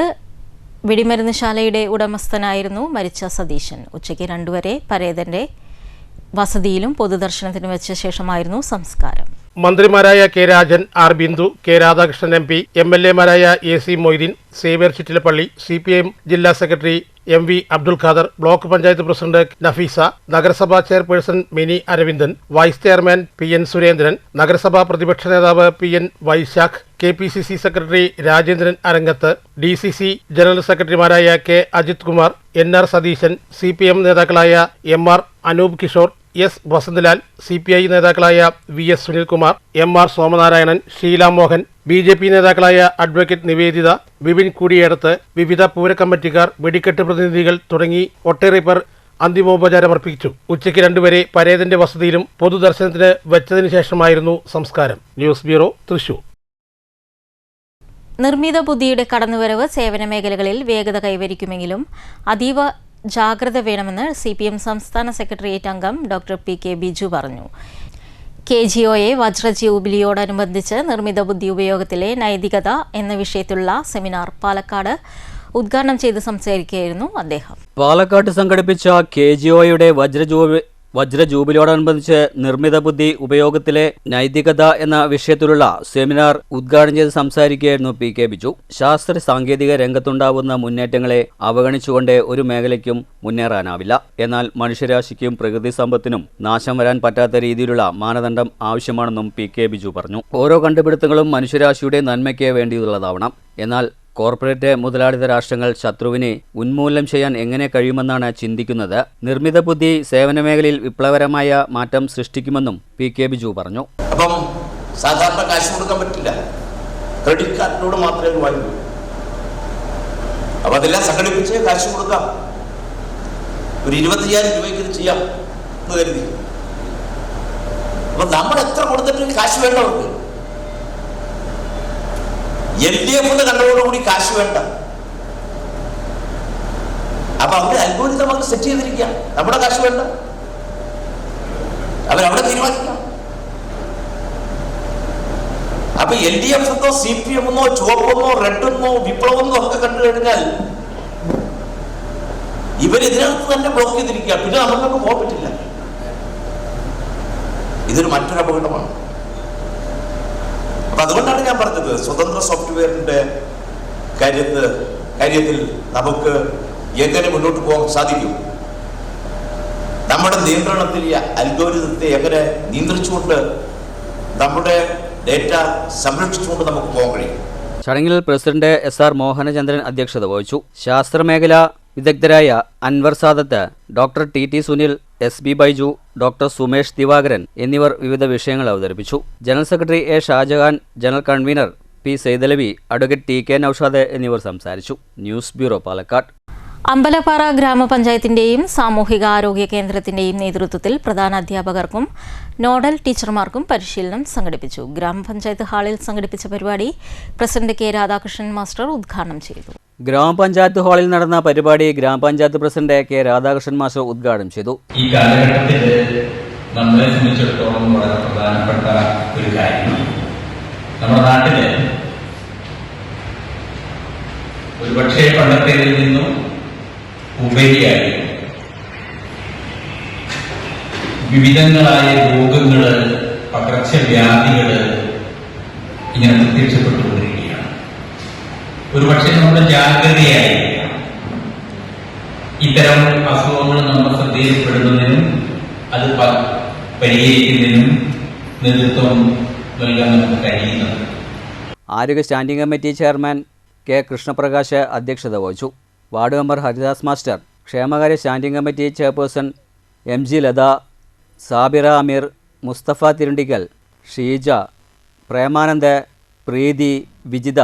വെടിമരുന്ന് ശാലയുടെ ഉടമസ്ഥനായിരുന്നു മരിച്ച സതീശൻ. ഉച്ചയ്ക്ക് 2 വരെ പരേതന്റെ വസതിയിലും പൊതുദർശനത്തിന് വെച്ച ശേഷമായിരുന്നു സംസ്കാരം. മന്ത്രിമാരായ K. Rajan, R. Bindu, K. Radhakrishnan MP, MLA മാരായ AC Moideen, Xavier Chittilappally, CPIM ജില്ലാ secretary MV Abdul Khader, block panchayat president Nafeesa, നഗരസഭാ chairperson Mini Aravindan, vice chairman PN Surendran, നഗരസഭാ പ്രതിപക്ഷ നേതാവ് PN Vaishakh, KPCC secretary Rajendran Arangath, DCC general സെക്രട്ടറിമാരായ K. Ajith Kumar, NR Satheesan, CPM നേതാക്കളായ MR Anoop Kishore, S. Vasanthalal, CPI നേതാക്കളായ VS Sunilkumar, MR Somanarayanan, Sheela Mohan, BJP നേതാക്കളായ അഡ്വക്കേറ്റ് നിവേദിത, വിപിൻ കൂടിയേടത്ത്, വിവിധ പൂരക്കമ്മിറ്റിക്കാർ, വെടിക്കെട്ട് പ്രതിനിധികൾ തുടങ്ങി ഒട്ടേറെ പേർ അന്തിമോപചാരമർപ്പിച്ചു. ഉച്ചയ്ക്ക് 2 വരെ പരേതന്റെ വസതിയിലും പൊതുദർശനത്തിന് വെച്ചതിനു ശേഷമായിരുന്നു സംസ്കാരം. News bureau, Thrissur. നിർമ്മിത ബുദ്ധിയുടെ കടന്നുവരവ് സേവന മേഖലകളിൽ വേഗത കൈവരിക്കുമെങ്കിലും അതീവ ജാഗ്രത വേണമെന്ന് CPM സംസ്ഥാന സെക്രട്ടേറിയറ്റ് അംഗം ഡോക്ടർ PK ബിജു പറഞ്ഞു. KGOA വജ്ര ജൂബിലിയോടനുബന്ധിച്ച് നിർമ്മിത ബുദ്ധി ഉപയോഗത്തിലെ നൈതികത എന്ന വിഷയത്തിലുള്ള സെമിനാർ പാലക്കാട് ഉദ്ഘാടനം ചെയ്ത് സംസാരിക്കുകയായിരുന്നു അദ്ദേഹം. പാലക്കാട് സംഘടിപ്പിച്ച KGOയുടെ വജ്ര ജൂബിലിയോടനുബന്ധിച്ച് നിർമ്മിത ബുദ്ധി ഉപയോഗത്തിലെ നൈതികത എന്ന വിഷയത്തിലുള്ള സെമിനാർ ഉദ്ഘാടനം ചെയ്ത് സംസാരിക്കുകയായിരുന്നു PK ബിജു. ശാസ്ത്ര സാങ്കേതിക രംഗത്തുണ്ടാവുന്ന മുന്നേറ്റങ്ങളെ അവഗണിച്ചുകൊണ്ട് ഒരു മേഖലയ്ക്കും മുന്നേറാനാവില്ല. എന്നാൽ മനുഷ്യരാശിക്കും പ്രകൃതി സമ്പത്തിനും നാശം വരാൻ പറ്റാത്ത രീതിയിലുള്ള മാനദണ്ഡം ആവശ്യമാണെന്നും PK ബിജു പറഞ്ഞു. ഓരോ കണ്ടുപിടുത്തങ്ങളും മനുഷ്യരാശിയുടെ നന്മയ്ക്ക് വേണ്ടിയുള്ളതാവണം. എന്നാൽ കോർപ്പറേറ്റ് മുതലാളിത്ത രാഷ്ട്രങ്ങൾ ശത്രുവിനെ ഉന്മൂലനം ചെയ്യാൻ എങ്ങനെ കഴിയുമെന്നാണ് ചിന്തിക്കുന്നത്. നിർമ്മിത ബുദ്ധി സേവന മേഖലയിൽ വിപ്ലവകരമായ മാറ്റം സൃഷ്ടിക്കുമെന്നും PK ബിജു പറഞ്ഞു. അപ്പം സാധാരണ കാശ് കൊടുക്കാൻ പറ്റില്ല, ക്രെഡിറ്റ് കാർഡിലൂടെ മാത്രമേ വാങ്ങൂ. അപ്പം അതെല്ലാം സംഘടിപ്പിച്ച് കാശ് കൊടുക്കാം. ഒരു 25,000 രൂപയ്ക്ക് ഇത് ചെയ്യാം എന്ന് കരുതി. അപ്പം നമ്മൾ എത്ര കൊടുത്തിട്ടും കാശ് വേണ്ടവർക്ക് LDF കണ്ടതോടുകൂടി കാശ് വേണ്ട. അപ്പൊ അവര് അൽഗോരിതം അവർ സെറ്റ് ചെയ്തിരിക്കുക. നമ്മുടെ കാശ് വേണ്ട, അവരവിടെ തീരുമാനിക്കാം. അപ്പൊ LDF എന്നോ CPM എന്നോ ചുവപ്പെന്നോ റെഡെന്നോ വിപ്ലവെന്നോ ഒക്കെ കണ്ടു കഴിഞ്ഞാൽ ഇവരിതിനകത്ത് തന്നെ ബ്ലോക്ക് ചെയ്തിരിക്കുക. പിന്നെ നമുക്കൊക്കെ പോകാൻ പറ്റില്ല. ഇതൊരു മറ്റൊരു അപകടമാണ്. അപ്പൊ അതുകൊണ്ടാണ് ഞാൻ പറഞ്ഞത്, സ്വതന്ത്ര സോഫ്റ്റ്വെയറിന്റെ കാര്യത്തിൽ നമുക്ക് എങ്ങനെ മുന്നോട്ട് പോകാൻ സാധിക്കും? നമ്മുടെ നിയന്ത്രണത്തിൽ ഈ അൽഗോരിതത്തെ എങ്ങനെ നിയന്ത്രിച്ചുകൊണ്ട് നമ്മുടെ ഡേറ്റ സംരക്ഷിച്ചുകൊണ്ട് നമുക്ക് പോകാൻ കഴിയും. ചടങ്ങിൽ പ്രസിഡന്റ് SR മോഹനചന്ദ്രൻ അധ്യക്ഷത വഹിച്ചു. ശാസ്ത്രമേഖലാ വിദഗ്ധരായ Anwar Sadath, doctor TT Sunil, SB Baiju, doctor Sumesh Divakaran എന്നിവർ വിവിധ വിഷയങ്ങൾ അവതരിപ്പിച്ചു. General secretary A Shajahan, general convener P Saidalavi, advocate TK Noushad എന്നിവർ സംസാരിച്ചു. News bureau, Palakkad. അമ്പലപ്പാറ ഗ്രാമപഞ്ചായത്തിന്റെയും സാമൂഹിക ആരോഗ്യ കേന്ദ്രത്തിന്റെയും നേതൃത്വത്തിൽ പ്രധാന അധ്യാപകർക്കും നോഡൽ ടീച്ചർമാർക്കും പരിശീലനം സംഘടിപ്പിച്ചു. ഗ്രാമപഞ്ചായത്ത് ഹാളിൽ സംഘടിപ്പിച്ച പരിപാടി പ്രസിഡന്റ് K രാധാകൃഷ്ണൻ മാസ്റ്റർ ഉദ്ഘാടനം ചെയ്തു. ഗ്രാമപഞ്ചായത്ത് ഹാളിൽ നടന്ന പരിപാടി ഗ്രാമപഞ്ചായത്ത് പ്രസിഡന്റ് K രാധാകൃഷ്ണൻ മാസ്റ്റർ ഉദ്ഘാടനം ചെയ്തു. ഈ കാലഘട്ടത്തിൽ നമ്മളെ സംബന്ധിച്ചിടത്തോളം വളരെ പ്രധാനപ്പെട്ട ഒരു കാര്യം, നമ്മുടെ നാട്ടില് ഒരുപക്ഷെ പണ്ടത്തേതിൽ നിന്നും ഉപരിയായി വിവിധങ്ങളായ രോഗങ്ങള്, പകർച്ചവ്യാധികള് ഇങ്ങനെ പ്രത്യക്ഷപ്പെട്ടുകൊണ്ടിരിക്കുകയാണ്. ഒരുപക്ഷെ നമ്മുടെ ജാഗ്രതയായിരിക്കാം ഇത്തരം അസുഖങ്ങൾ നമ്മുടെ ശ്രദ്ധയിൽപ്പെടുന്നതിനും അത് പരിഹരിക്കുന്നതിനും നേതൃത്വം നൽകാൻ നമുക്ക് കഴിയുന്നത്. ആരോഗ്യ standing committee chairman K Krishnaprakash അധ്യക്ഷത വഹിച്ചു. വാർഡ് മെമ്പർ ഹരിദാസ് മാസ്റ്റർ, ക്ഷേമകാര്യ standing committee chairperson MG Latha, Sabira Ameer, Musthafa Thirundikkal, Sheeja, Premanand, Preethi, Vijitha,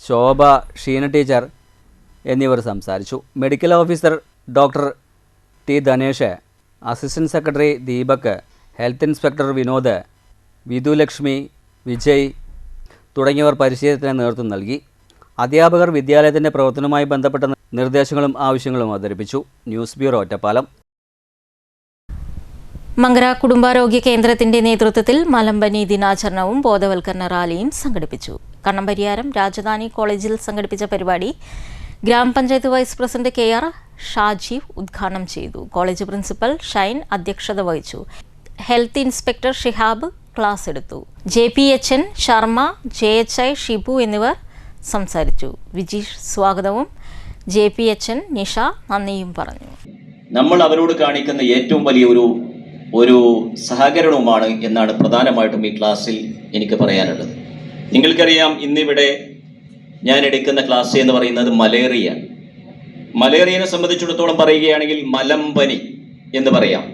Shobha, Sheena teacher എന്നിവർ സംസാരിച്ചു. Medical officer doctor T Dhanesh, assistant secretary Deepak, health inspector Vinod, Vidhulakshmi, Vijay തുടങ്ങിയവർ പരിശീലനത്തിന് നേതൃത്വം നൽകി. അധ്യാപകർ വിദ്യാലയത്തിന്റെ പ്രവർത്തനവുമായി ബന്ധപ്പെട്ട നിർദ്ദേശങ്ങളും ആവശ്യങ്ങളും അവതരിപ്പിച്ചു. News bureau, Ottapalam. മങ്കര കുടുംബാരോഗ്യ കേന്ദ്രത്തിന്റെ നേതൃത്വത്തിൽ മലമ്പനി ദിനാചരണവും ബോധവൽക്കരണ റാലിയും സംഘടിപ്പിച്ചു. കണ്ണമ്പരിയാരം രാജധാനി കോളേജിൽ സംഘടിപ്പിച്ച പരിപാടി ഗ്രാമപഞ്ചായത്ത് വൈസ് പ്രസിഡന്റ് KR ഷാജീവ് ഉദ്ഘാടനം ചെയ്തു. കോളേജ് പ്രിൻസിപ്പൽ ഷൈൻ അധ്യക്ഷത വഹിച്ചു. ഹെൽത്ത് ഇൻസ്പെക്ടർ ഷിഹാബ് ക്ലാസ് എടുത്തു. JPHN ശർമ്മ, JHI ഷിബു എന്നിവർ സംസാരിച്ചു. വിജീഷ് സ്വാഗതവും JPHN നിഷ നന്ദിയും പറഞ്ഞു. നമ്മൾ അവരോട് കാണിക്കുന്ന ഏറ്റവും വലിയ ഒരു സഹകരണവുമാണ് എന്നാണ് പ്രധാനമായിട്ടും ഈ ക്ലാസ്സിൽ എനിക്ക് പറയാനുള്ളത്. നിങ്ങൾക്കറിയാം, ഇന്നിവിടെ ഞാൻ എടുക്കുന്ന ക്ലാസ് എന്ന് പറയുന്നത് മലേറിയനെ സംബന്ധിച്ചിടത്തോളം പറയുകയാണെങ്കിൽ മലമ്പനി എന്ന് പറയാം.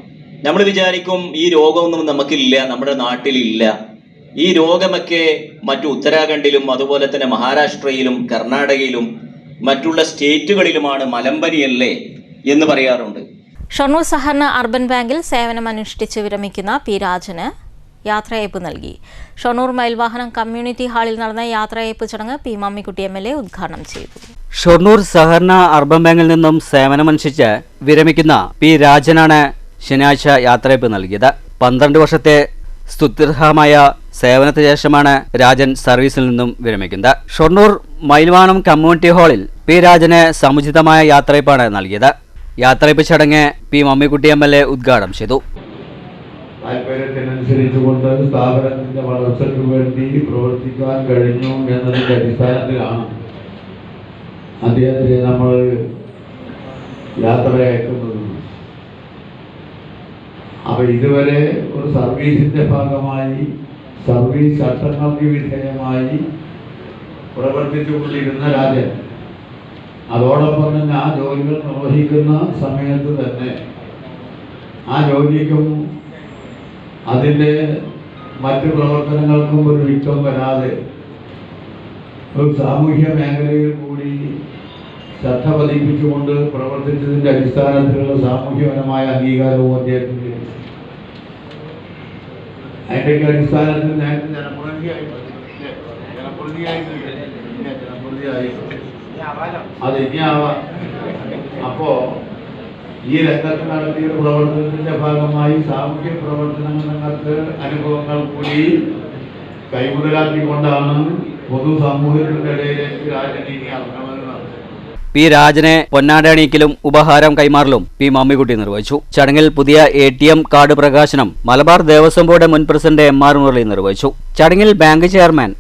നമ്മൾ വിചാരിക്കും ഈ രോഗമൊന്നും നമുക്കില്ല, നമ്മുടെ നാട്ടിലില്ല. ഈ രോഗമൊക്കെ മറ്റു ഉത്തരാഖണ്ഡിലും അതുപോലെ തന്നെ മഹാരാഷ്ട്രയിലും കർണാടകയിലും മറ്റുള്ള സ്റ്റേറ്റുകളിലുമാണ് മലമ്പനിയല്ലേ എന്ന് പറയാറുണ്ട്. ഷൊർണൂർ സഹകരണ അർബൻ ബാങ്കിൽ സേവനമനുഷ്ഠിച്ച് വിരമിക്കുന്ന P രാജന് യാത്രയയപ്പ് നൽകി. ഷൊർണൂർ മയിൽവാഹനം കമ്മ്യൂണിറ്റി ഹാളിൽ നടന്ന യാത്രയയപ്പ് ചടങ്ങ് P മമ്മിക്കുട്ടി MLA ഉദ്ഘാടനം ചെയ്തു. ഷൊർണൂർ സഹകരണ അർബൻ ബാങ്കിൽ നിന്നും സേവനമനുഷ്ഠിച്ച് വിരമിക്കുന്ന P രാജനാണ് ശനിയാഴ്ച യാത്രയയപ്പ് നൽകിയത്. 12 വർഷത്തെ സ്തുത്യർഹമായ സേവനത്തിന് ശേഷമാണ് രാജൻ സർവീസിൽ നിന്നും വിരമിക്കുന്നത്. ഷൊർണൂർ മയിൽവാണം കമ്മ്യൂണിറ്റി ഹാളിൽ P രാജന് സമുചിതമായ യാത്രയയപ്പാണ് നൽകിയത്. യാത്രയയപ്പ് ചടങ്ങ് P മമ്മിക്കുട്ടി MLA ഉദ്ഘാടനം ചെയ്തു. താല്പര്യത്തിനനുസരിച്ചുകൊണ്ട് സ്ഥാപനത്തിന്റെ വളർച്ചയ്ക്ക് വേണ്ടി പ്രവർത്തിക്കാൻ കഴിഞ്ഞു എന്നതിന്റെ അടിസ്ഥാനത്തിലാണ് അദ്ദേഹത്തെ നമ്മൾ യാത്രയയക്കുന്നത്. അപ്പൊ ഇതുവരെ ഒരു സർവീസിന്റെ ഭാഗമായി, സർവീസ് ചട്ടങ്ങൾക്ക് വിധേയമായി പ്രവർത്തിച്ചുകൊണ്ടിരുന്ന രാജൻ അതോടൊപ്പം തന്നെ ആ ജോലികൾ നിർവഹിക്കുന്ന സമയത്ത് തന്നെ ആ ജോലിക്കും അതിൻ്റെ മറ്റു പ്രവർത്തനങ്ങൾക്കും ഒരു വിക്കം വരാതെ ഒരു സാമൂഹ്യ മേഖലയിൽ കൂടി ശ്രദ്ധ പതിപ്പിച്ചുകൊണ്ട് പ്രവർത്തിച്ചതിൻ്റെ അടിസ്ഥാനത്തിലുള്ള സാമൂഹ്യപരമായ അംഗീകാരവും അദ്ദേഹത്തിന് അതിൻ്റെയൊക്കെ അടിസ്ഥാനത്തിൽ നേരത്തെ ജനപ്രതിനിധിയായി നിരവധിയായിട്ടുണ്ട്. അത് ഇനിയാവാം. അപ്പോ ഈ രംഗത്ത് നടത്തിയ പ്രവർത്തനത്തിന്റെ ഭാഗമായി സാമൂഹ്യ പ്രവർത്തനങ്ങൾക്ക് അനുഭവങ്ങൾ കൂടി കൈമുതലാക്കിക്കൊണ്ടാണ് പൊതു സമൂഹത്തിന്റെ ഇടയിലേക്ക് രാജനീതി ഇറങ്ങുന്നത്. പി രാജനെ പൊന്നാട ഉപഹാരം കൈമാറലും പി മമ്മിക്കുട്ടി നിർവഹിച്ചു. ചടങ്ങിൽ പുതിയ ATM കാർഡ് പ്രകാശനം മലബാർ ദേവസ്വം ബോർഡ് മുൻ പ്രസിഡന്റ് MR മുരളി നിർവഹിച്ചു. ചടങ്ങിൽ ബാങ്ക് ചെയർമാൻ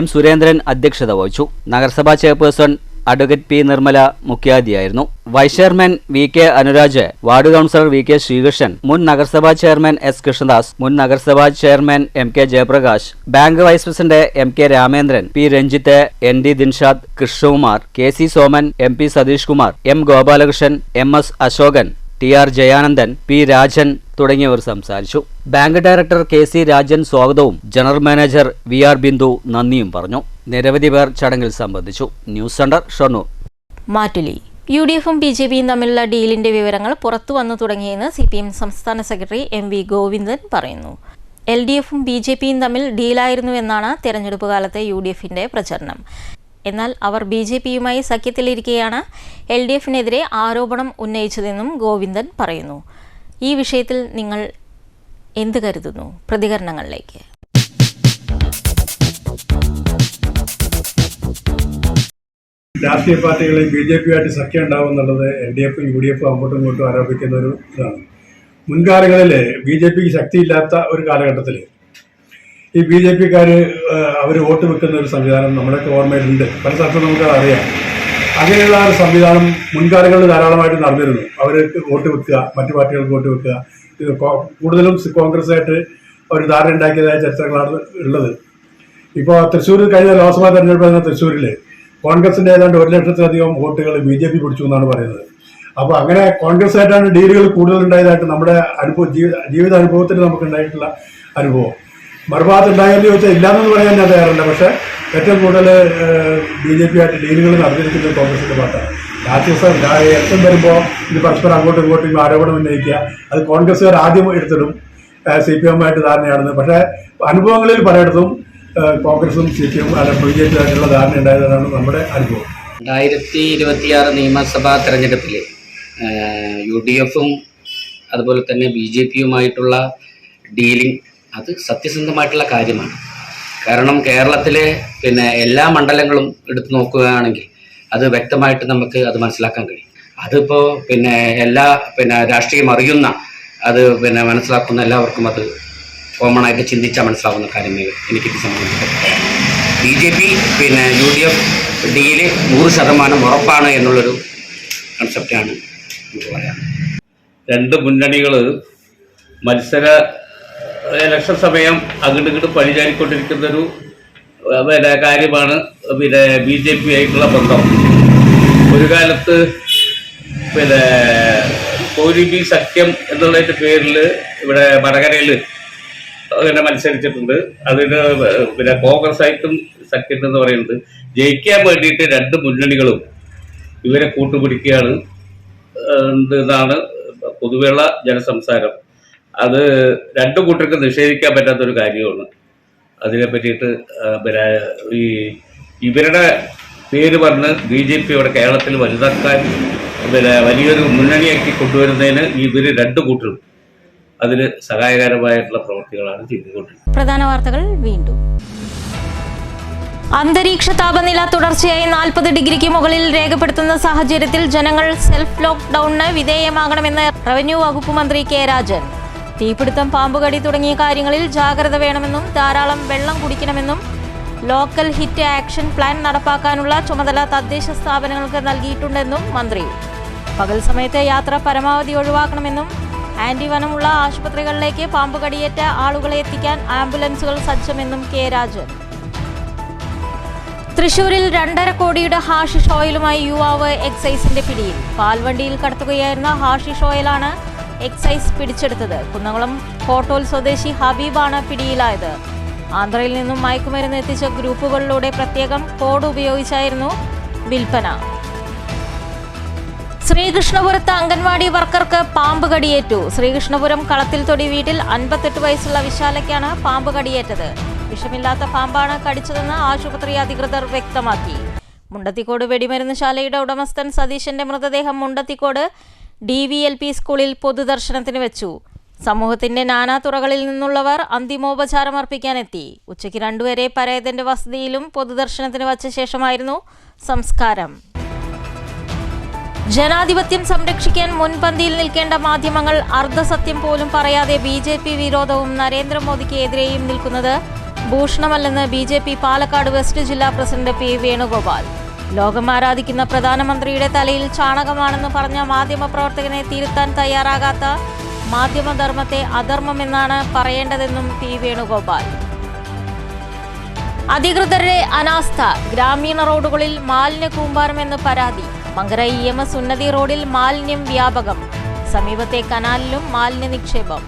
M സുരേന്ദ്രൻ അധ്യക്ഷത വഹിച്ചു. നഗരസഭാ ചെയർപേഴ്സൺ അഡ്വക്കേറ്റ് P നിർമ്മല മുഖ്യാതിഥിയായിരുന്നു. Vice chairman VK Anuraj, ward councillor VK Sreekrishnan, മുൻ നഗരസഭാ ചെയർമാൻ S കൃഷ്ണദാസ്, മുൻ നഗരസഭാ chairman MK Jayaprakash, bank vice president MK Ramendran, P Ranjith, ND Dinshad, Krishnakumar, KC Soman, MP Satheesh Kumar, M Gopalakrishnan, MS Ashokan, TR Jayanandan, P Rajan തുടങ്ങിയവർ സംസാരിച്ചു. ബാങ്ക് ഡയറക്ടർ KC രാജൻ സ്വാഗതവും ജനറൽ മാനേജർ VR ബിന്ദു നന്ദിയും പറഞ്ഞു. നിരവധി പേർ ചടങ്ങിൽ സംബന്ധിച്ചു. News centre Shoranur. മാറ്റുലി UDFും BJPയും തമ്മിലുള്ള ഡീലിന്റെ വിവരങ്ങൾ പുറത്തു വന്നു തുടങ്ങിയെന്ന് CPM സംസ്ഥാന സെക്രട്ടറി MV ഗോവിന്ദൻ പറയുന്നു. LDFും BJPയും തമ്മിൽ ഡീലായിരുന്നു എന്നാണ് തെരഞ്ഞെടുപ്പ് കാലത്തെ UDFിന്റെ പ്രചരണം. എന്നാൽ അവർ BJPയുമായി സഖ്യത്തിലിരിക്കെയാണ് LDFിനെതിരെ ആരോപണം ഉന്നയിച്ചതെന്നും ഗോവിന്ദൻ പറയുന്നു. ഈ വിഷയത്തിൽ നിങ്ങൾ എന്ത് കരുതുന്നു? പ്രതികരണങ്ങളിലേക്ക്. രാഷ്ട്രീയ പാർട്ടികളെയും BJPയുമായിട്ട് സഖ്യം ഉണ്ടാവും എന്നുള്ളത് LDFും UDFും അങ്ങോട്ടും ഇങ്ങോട്ടും ആരോപിക്കുന്ന ഒരു ഇതാണ്. മുൻകാലങ്ങളിൽ BJPക്ക് ശക്തിയില്ലാത്ത ഒരു കാലഘട്ടത്തിൽ ഈ BJPക്കാർ അവർ വോട്ട് വെക്കുന്ന ഒരു സംവിധാനം നമ്മുടെയൊക്കെ ഓർമ്മയിലുണ്ട്. പല സ്ഥലത്തും നമുക്കത് അറിയാം. അങ്ങനെയുള്ള ഒരു സംവിധാനം മുൻകാലങ്ങളിൽ ധാരാളമായിട്ട് നടന്നിരുന്നു. അവർക്ക് വോട്ട് വെക്കുക, മറ്റു പാർട്ടികൾക്ക് വോട്ട് വെക്കുക. ഇത് കൂടുതലും കോൺഗ്രസ്സായിട്ട് ഒരു ധാരണ ഉണ്ടാക്കിയതായ ചരിത്രങ്ങളാണ് ഉള്ളത്. ഇപ്പോൾ തൃശ്ശൂർ കഴിഞ്ഞ ലോക്സഭാ തെരഞ്ഞെടുപ്പ് തൃശ്ശൂരിൽ കോൺഗ്രസിൻ്റെ ഏതാണ്ട് 1 ലക്ഷത്തിലധികം വോട്ടുകൾ BJP പിടിച്ചു എന്നാണ് പറയുന്നത്. അപ്പോൾ അങ്ങനെ കോൺഗ്രസ്സായിട്ടാണ് ഡീലുകൾ കൂടുതലുണ്ടായതായിട്ട് നമ്മുടെ ജീവിത അനുഭവത്തിൽ നമുക്കുണ്ടായിട്ടുള്ള അനുഭവം. മറുഭാഗത്ത് ഉണ്ടായെന്ന് ചോദിച്ചാൽ ഇല്ലാന്നെന്ന് പറയാൻ ഞാൻ തയ്യാറല്ല. പക്ഷേ ഏറ്റവും കൂടുതൽ BJPയായിട്ട് ഡീലുകൾ നടന്നിരിക്കുന്നത് കോൺഗ്രസിൻ്റെ ഭാഗത്താണ്. ഇലക്ഷൻ വരുമ്പോൾ ഇത് പരസ്പരം അങ്ങോട്ടും ഇങ്ങോട്ടും ആരോപണം ഉന്നയിക്കുക, അത് കോൺഗ്രസ്സുകാർ ആദ്യം എടുത്തിടും CPMമായിട്ട് ധാരണയാണെന്ന്. പക്ഷേ അനുഭവങ്ങളിൽ പലയിടത്തും കോൺഗ്രസും CPM അല്ല BJPയായിട്ടുള്ള ധാരണ ഉണ്ടായതാണ് നമ്മുടെ അനുഭവം. 2026 നിയമസഭാ തെരഞ്ഞെടുപ്പിൽ UDFും അതുപോലെ തന്നെ BJPയുമായിട്ടുള്ള ഡീലിംഗ് അത് സത്യസന്ധമായിട്ടുള്ള കാര്യമാണ്. കാരണം കേരളത്തിലെ എല്ലാ മണ്ഡലങ്ങളും എടുത്തു നോക്കുകയാണെങ്കിൽ അത് വ്യക്തമായിട്ട് നമുക്ക് അത് മനസ്സിലാക്കാൻ കഴിയും. അതിപ്പോൾ എല്ലാ രാഷ്ട്രീയം അറിയുന്ന അത് മനസ്സിലാക്കുന്ന എല്ലാവർക്കും അത് കോമൺ ആയിട്ട് ചിന്തിച്ചാൽ മനസ്സിലാവുന്ന കാര്യമേ എനിക്കിത് സംബന്ധിച്ച്. BJP UDF ഡീല് 100% ഉറപ്പാണ് എന്നുള്ളൊരു കൺസെപ്റ്റാണ് എനിക്ക് പറയാം. രണ്ട് മുന്നണികൾ ഇലക്ഷൻ സമയം അങ്ങോട്ട് ഇങ്ങോട്ട് പഴിചാരിക്കൊണ്ടിരിക്കുന്നൊരു കാര്യമാണ് BJP ആയിട്ടുള്ള ബന്ധം. ഒരു കാലത്ത് കോരിബി സഖ്യം എന്നുള്ളതിൻ്റെ പേരിൽ ഇവിടെ വടകരയിൽ അങ്ങനെ മത്സരിച്ചിട്ടുണ്ട്. അതിന് കോൺഗ്രസ് ആയിട്ടും സഖ്യം എന്ന് പറയുന്നത് ജയിക്കാൻ വേണ്ടിയിട്ട് രണ്ട് മുന്നണികളും ഇവരെ കൂട്ടുപിടിക്കുകയാണ് എന്നാണ് പൊതുവെയുള്ള ജനസംസാരം. അത് രണ്ടു കൂട്ടർക്ക് നിഷേധിക്കാൻ പറ്റാത്തൊരു കാര്യമാണ്. അതിനെ പറ്റിയിട്ട് ഇവരുടെ പേര് പറഞ്ഞ് BJP ഇവിടെ കേരളത്തിൽ വലുതാക്കാൻ വലിയൊരു മുന്നണിയാക്കി കൊണ്ടുവരുന്നതിന് ഇവർ രണ്ടു കൂട്ടരും അതിന് സഹായകരമായിട്ടുള്ള പ്രവൃത്തികളാണ് ചെയ്തുകൊണ്ടിരിക്കുന്നത്. പ്രധാന വാർത്തകൾ വീണ്ടും. അന്തരീക്ഷ താപനില തുടർച്ചയായി 40 ഡിഗ്രിക്ക് മുകളിൽ രേഖപ്പെടുത്തുന്ന സാഹചര്യത്തിൽ ജനങ്ങൾ സെൽഫ് ലോക്ക്ഡൌണിന് വിധേയമാകണമെന്ന് റവന്യൂ വകുപ്പ് മന്ത്രി K രാജൻ. തീപിടുത്തം, പാമ്പുകടി തുടങ്ങിയ കാര്യങ്ങളിൽ ജാഗ്രത വേണമെന്നും ധാരാളം വെള്ളം കുടിക്കണമെന്നും ലോക്കൽ ഹിറ്റ് ആക്ഷൻ പ്ലാൻ നടപ്പാക്കാനുള്ള ചുമതല തദ്ദേശ സ്ഥാപനങ്ങൾക്ക് നൽകിയിട്ടുണ്ടെന്നും മന്ത്രി. പകൽ സമയത്ത് യാത്ര പരമാവധി ഒഴിവാക്കണമെന്നും ആന്റി വനമുള്ള ആശുപത്രികളിലേക്ക് പാമ്പുകടിയേറ്റ ആളുകളെ എത്തിക്കാൻ ആംബുലൻസുകൾ സജ്ജമെന്നും K രാജൻ. തൃശൂരിൽ 2.5 കോടിയുടെ ഹാഷിഷ് ഓയിലുമായി യുവാവ് എക്സൈസിന്റെ പിടിയിൽ. പാൽവണ്ടിയിൽ കടത്തുകയായിരുന്ന ഹാഷിഷ് ഓയിലാണ് എക്സൈസ് പിടിച്ചെടുത്തത്. കുന്നംകുളം കോട്ടോൽ സ്വദേശി ഹബീബാണ് പിടിയിലായത്. ആന്ധ്രയിൽ നിന്നും മയക്കുമരുന്ന് എത്തിച്ച ഗ്രൂപ്പുകളിലൂടെ പ്രത്യേകം കോഡ് ഉപയോഗിച്ചായിരുന്നു വിൽപ്പന. ശ്രീകൃഷ്ണപുരത്ത് അംഗൻവാടി വർക്കർക്ക് പാമ്പ് കടിയേറ്റു. ശ്രീകൃഷ്ണപുരം കളത്തിൽ തൊടി വീട്ടിൽ 58 വയസ്സുള്ള വിശാലയ്ക്കാണ് പാമ്പ് കടിയേറ്റത്. വിഷമില്ലാത്ത പാമ്പാണ് കടിച്ചതെന്ന് ആശുപത്രി അധികൃതർ വ്യക്തമാക്കി. മുണ്ടത്തിക്കോട് വെടിമരുന്ന് ശാലയുടെ ഉടമസ്ഥൻ സതീശന്റെ മൃതദേഹം മുണ്ടത്തിക്കോട് DVLP സ്കൂളിൽ പൊതുദർശനത്തിന് വെച്ചു. സമൂഹത്തിന്റെ നാനാതുറകളിൽ നിന്നുള്ളവർ അന്തിമോപചാരം അർപ്പിക്കാനെത്തി. ഉച്ചയ്ക്ക് 2 വരെ പരേതന്റെ വസതിയിലും പൊതുദർശനത്തിന് വച്ച ശേഷമായിരുന്നു സംസ്കാരം. ജനാധിപത്യം സംരക്ഷിക്കാൻ മുൻപന്തിയിൽ നിൽക്കേണ്ട മാധ്യമങ്ങൾ അർദ്ധസത്യം പോലും പറയാതെ BJP വിരോധവും നരേന്ദ്രമോദിക്ക് എതിരെയും നിൽക്കുന്നത് ഭൂഷണമല്ലെന്ന് BJP പാലക്കാട് വെസ്റ്റ് ജില്ലാ പ്രസിഡന്റ് P. വേണുഗോപാൽ. ലോകം ആരാധിക്കുന്ന പ്രധാനമന്ത്രിയുടെ തലയിൽ ചാണകമാണെന്ന് പറഞ്ഞ മാധ്യമപ്രവർത്തകനെ തിരുത്താൻ തയ്യാറാകാത്ത മാധ്യമധർമ്മത്തെ അധർമ്മമെന്നാണ് പറയേണ്ടതെന്നും P. വേണുഗോപാൽ. അധികൃതരുടെ അനാസ്ഥ, ഗ്രാമീണ റോഡുകളിൽ മാലിന്യ കൂമ്പാരമെന്ന് പരാതി. മങ്കര EMS ഉന്നതി റോഡിൽ മാലിന്യം വ്യാപകം. സമീപത്തെ കനാലിലും മാലിന്യ നിക്ഷേപം.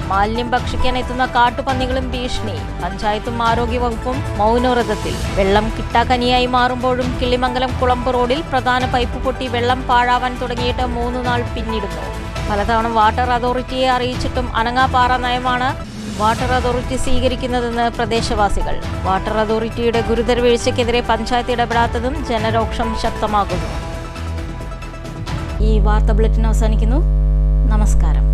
മാലിന്യം ഭക്ഷിക്കാൻ എത്തുന്ന കാട്ടുപന്നികളും ഭീഷണി. പഞ്ചായത്തും ആരോഗ്യവകുപ്പും മൗനവ്രതത്തിൽ. വെള്ളം കിട്ടാക്കനിയായി മാറുമ്പോഴും കിള്ളിമംഗലം കുളമ്പ് റോഡിൽ പ്രധാന പൈപ്പ് പൊട്ടി വെള്ളം പാഴാവാൻ തുടങ്ങിയിട്ട് 3 നാൾ പിന്നിടുന്നു. പലതവണ വാട്ടർ അതോറിറ്റിയെ അറിയിച്ചിട്ടും അനങ്ങാപ്പാറ നയമാണ് വാട്ടർ അതോറിറ്റി സ്വീകരിക്കുന്നതെന്ന് പ്രദേശവാസികൾ. വാട്ടർ അതോറിറ്റിയുടെ ഗുരുതര വീഴ്ചയ്ക്കെതിരെ പഞ്ചായത്ത് ഇടപെടാത്തതും ജനരോക്ഷം ശക്തമാകുന്നു. ഈ വാർത്താ ബുള്ളറ്റിൻ അവസാനിക്കുന്നു. നമസ്കാരം.